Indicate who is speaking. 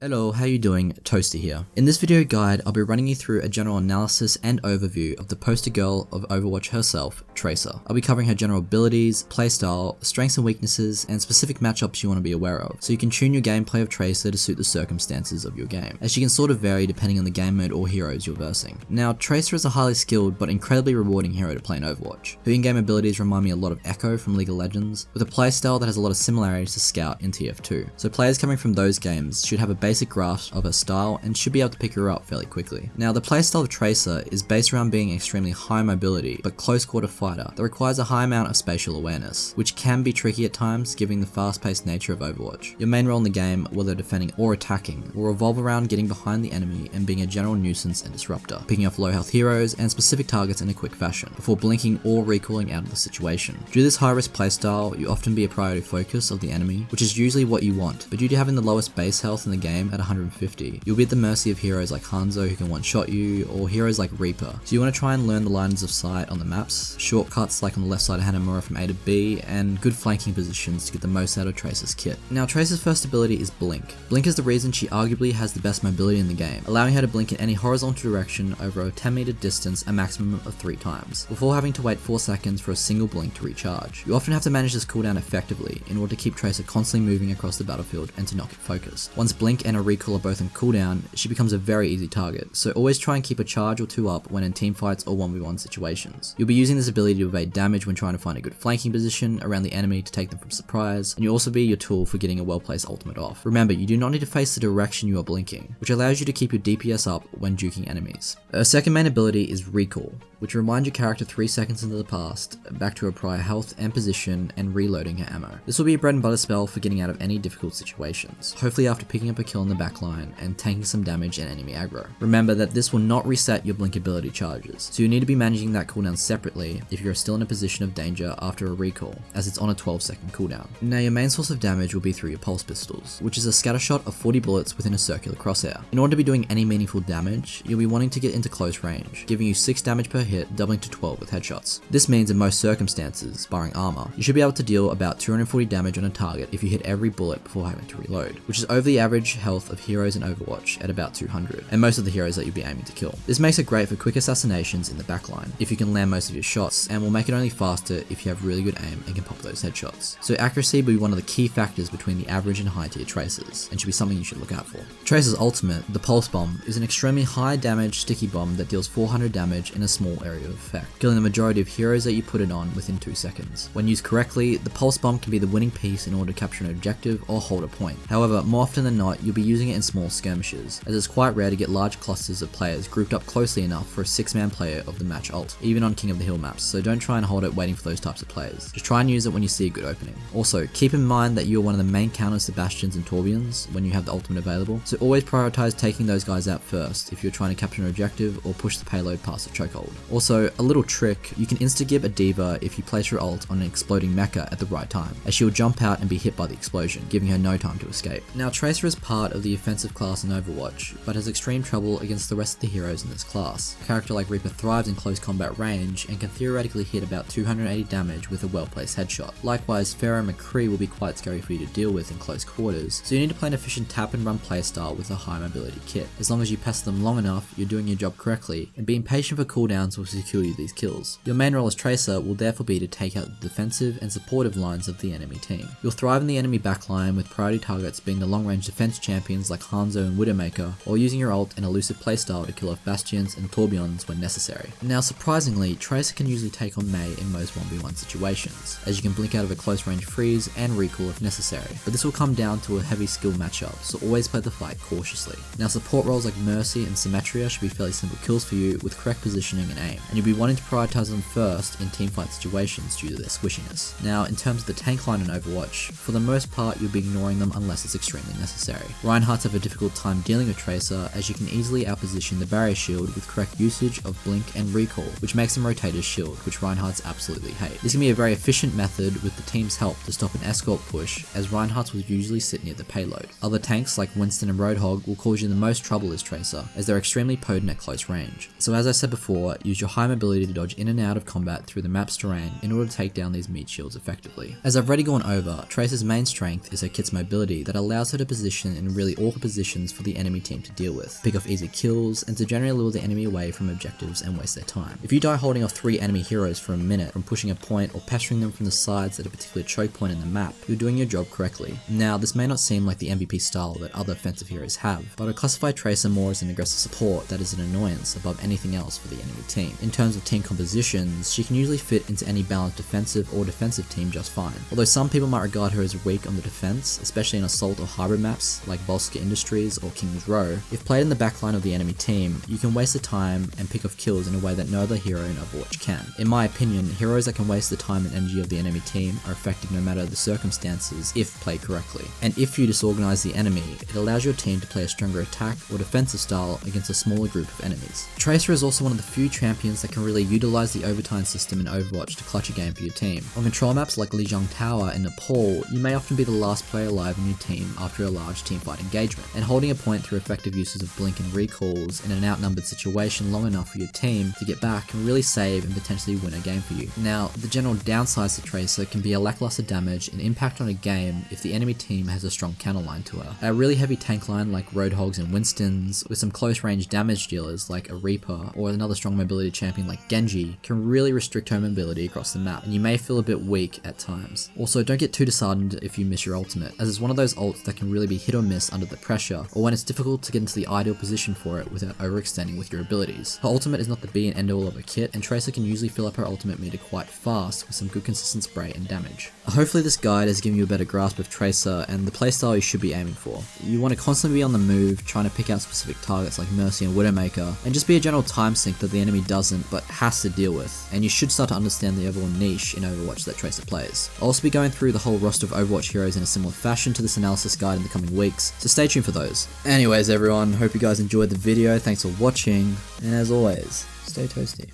Speaker 1: Hello, how you doing? Toasti here. In this video guide, I'll be running you through a general analysis and overview of the poster girl of Overwatch herself, Tracer. I'll be covering her general abilities, playstyle, strengths and weaknesses, and specific matchups you want to be aware of, so you can tune your gameplay of Tracer to suit the circumstances of your game, as she can sort of vary depending on the game mode or heroes you're versing. Now, Tracer is a highly skilled but incredibly rewarding hero to play in Overwatch. Her in-game abilities remind me a lot of Echo from League of Legends, with a playstyle that has a lot of similarities to Scout in TF2. So players coming from those games should have a basic grasp of her style and should be able to pick her up fairly quickly. Now, the playstyle of Tracer is based around being an extremely high mobility but close quarter fighter that requires a high amount of spatial awareness, which can be tricky at times given the fast-paced nature of Overwatch. Your main role in the game, whether defending or attacking, will revolve around getting behind the enemy and being a general nuisance and disruptor, picking off low health heroes and specific targets in a quick fashion, before blinking or recalling out of the situation. Due to this high-risk playstyle, you often be a priority focus of the enemy, which is usually what you want, but due to having the lowest base health in the game at 150, you'll be at the mercy of heroes like Hanzo who can one-shot you, or heroes like Reaper. So you want to try and learn the lines of sight on the maps, shortcuts like on the left side of Hanamura from A to B, and good flanking positions to get the most out of Tracer's kit. Now, Tracer's first ability is Blink. Blink is the reason she arguably has the best mobility in the game, allowing her to blink in any horizontal direction over a 10-meter distance a maximum of 3 times, before having to wait 4 seconds for a single blink to recharge. You often have to manage this cooldown effectively in order to keep Tracer constantly moving across the battlefield and to not get focused. Once Blink and a recall are both on cooldown, she becomes a very easy target, so always try and keep a charge or 2 up when in teamfights or 1v1 situations. You'll be using this ability to evade damage when trying to find a good flanking position around the enemy to take them from surprise, and you'll also be your tool for getting a well-placed ultimate off. Remember, you do not need to face the direction you are blinking, which allows you to keep your DPS up when juking enemies. Her second main ability is Recall, which reminds your character 3 seconds into the past, back to her prior health and position, and reloading her ammo. This will be a bread and butter spell for getting out of any difficult situations, hopefully after picking up a kill in the backline and tanking some damage in enemy aggro. Remember that this will not reset your blink ability charges, so you need to be managing that cooldown separately if you're still in a position of danger after a recall, as it's on a 12-second cooldown. Now, your main source of damage will be through your pulse pistols, which is a scatter shot of 40 bullets within a circular crosshair. In order to be doing any meaningful damage, you'll be wanting to get into close range, giving you 6 damage per hit, doubling to 12 with headshots. This means in most circumstances, barring armor, you should be able to deal about 240 damage on a target if you hit every bullet before having to reload, which is over the average health of heroes in Overwatch at about 200, and most of the heroes that you'll be aiming to kill. This makes it great for quick assassinations in the backline, if you can land most of your shots, and will make it only faster if you have really good aim and can pop those headshots. So accuracy will be one of the key factors between the average and high tier Tracers, and should be something you should look out for. Tracer's ultimate, the Pulse Bomb, is an extremely high damage sticky bomb that deals 400 damage in a small area of effect, killing the majority of heroes that you put it on within 2 seconds. When used correctly, the Pulse Bomb can be the winning piece in order to capture an objective or hold a point. However, more often than not, you'll be using it in small skirmishes, as it's quite rare to get large clusters of players grouped up closely enough for a 6-man player of the match ult, even on King of the Hill maps, so don't try and hold it waiting for those types of players. Just try and use it when you see a good opening. Also, keep in mind that you are one of the main counters to Bastions and Torbjorns when you have the ultimate available, so always prioritize taking those guys out first if you're trying to capture an objective or push the payload past the chokehold. Also, a little trick, you can insta-gib a diva if you place your ult on an exploding mecha at the right time, as she will jump out and be hit by the explosion, giving her no time to escape. Now, Tracer is part of the offensive class in Overwatch, but has extreme trouble against the rest of the heroes in this class. A character like Reaper thrives in close combat range and can theoretically hit about 280 damage with a well-placed headshot. Likewise, Pharah and McCree will be quite scary for you to deal with in close quarters, so you need to play an efficient tap and run playstyle with a high mobility kit. As long as you pester them long enough, you're doing your job correctly, and being patient for cooldowns will secure you these kills. Your main role as Tracer will therefore be to take out the defensive and supportive lines of the enemy team. You'll thrive in the enemy backline with priority targets being the long-range defense champions like Hanzo and Widowmaker, or using your ult and elusive playstyle to kill off Bastions and Torbjorns when necessary. Now, surprisingly, Tracer can usually take on Mei in most 1v1 situations, as you can blink out of a close range freeze and recall if necessary, but this will come down to a heavy skill matchup, so always play the fight cautiously. Now, support roles like Mercy and Symmetria should be fairly simple kills for you with correct positioning and aim, and you'll be wanting to prioritize them first in teamfight situations due to their squishiness. Now, in terms of the tank line in Overwatch, for the most part you'll be ignoring them unless it's extremely necessary. Reinhardts have a difficult time dealing with Tracer, as you can easily outposition the barrier shield with correct usage of blink and recall, which makes them rotate his shield, which Reinhardts absolutely hate. This can be a very efficient method with the team's help to stop an escort push, as Reinhardts will usually sit near the payload. Other tanks like Winston and Roadhog will cause you the most trouble as Tracer, as they're extremely potent at close range. So as I said before, use use your high mobility to dodge in and out of combat through the map's terrain in order to take down these meat shields effectively. As I've already gone over, Tracer's main strength is her kit's mobility that allows her to position in really awkward positions for the enemy team to deal with, pick off easy kills, and to generally lure the enemy away from objectives and waste their time. If you die holding off 3 enemy heroes for a minute from pushing a point or pestering them from the sides at a particular choke point in the map, you're doing your job correctly. Now, this may not seem like the MVP style that other offensive heroes have, but I classify Tracer more as an aggressive support that is an annoyance above anything else for the enemy team. In terms of team compositions, she can usually fit into any balanced defensive or defensive team just fine. Although some people might regard her as weak on the defense, especially in assault or hybrid maps like Volska Industries or King's Row, if played in the backline of the enemy team, you can waste the time and pick off kills in a way that no other hero in Overwatch can. In my opinion, heroes that can waste the time and energy of the enemy team are effective no matter the circumstances if played correctly. And if you disorganize the enemy, it allows your team to play a stronger attack or defensive style against a smaller group of enemies. Tracer is also one of the few champions that can really utilize the overtime system in Overwatch to clutch a game for your team. On control maps like Lijiang Tower in Nepal, you may often be the last player alive in your team after a large teamfight engagement, and holding a point through effective uses of blink and recalls in an outnumbered situation long enough for your team to get back can really save and potentially win a game for you. Now, the general downsides to Tracer can be a lackluster damage and impact on a game if the enemy team has a strong counterline to her. A really heavy tank line like Roadhogs and Winstons, with some close range damage dealers like a Reaper or another strong mobility champion like Genji, can really restrict her mobility across the map, and you may feel a bit weak at times. Also, don't get too disheartened if you miss your ultimate, as it's one of those ults that can really be hit or miss under the pressure, or when it's difficult to get into the ideal position for it without overextending with your abilities. Her ultimate is not the be and end all of a kit, and Tracer can usually fill up her ultimate meter quite fast with some good consistent spray and damage. Hopefully this guide has given you a better grasp of Tracer and the playstyle you should be aiming for. You want to constantly be on the move, trying to pick out specific targets like Mercy and Widowmaker, and just be a general time sink that the enemy doesn't but has to deal with, and you should start to understand the overall niche in Overwatch that Tracer plays. I'll also be going through the whole roster of Overwatch heroes in a similar fashion to this analysis guide in the coming weeks, so stay tuned for those. Anyways everyone, hope you guys enjoyed the video, thanks for watching, and as always, stay toasty.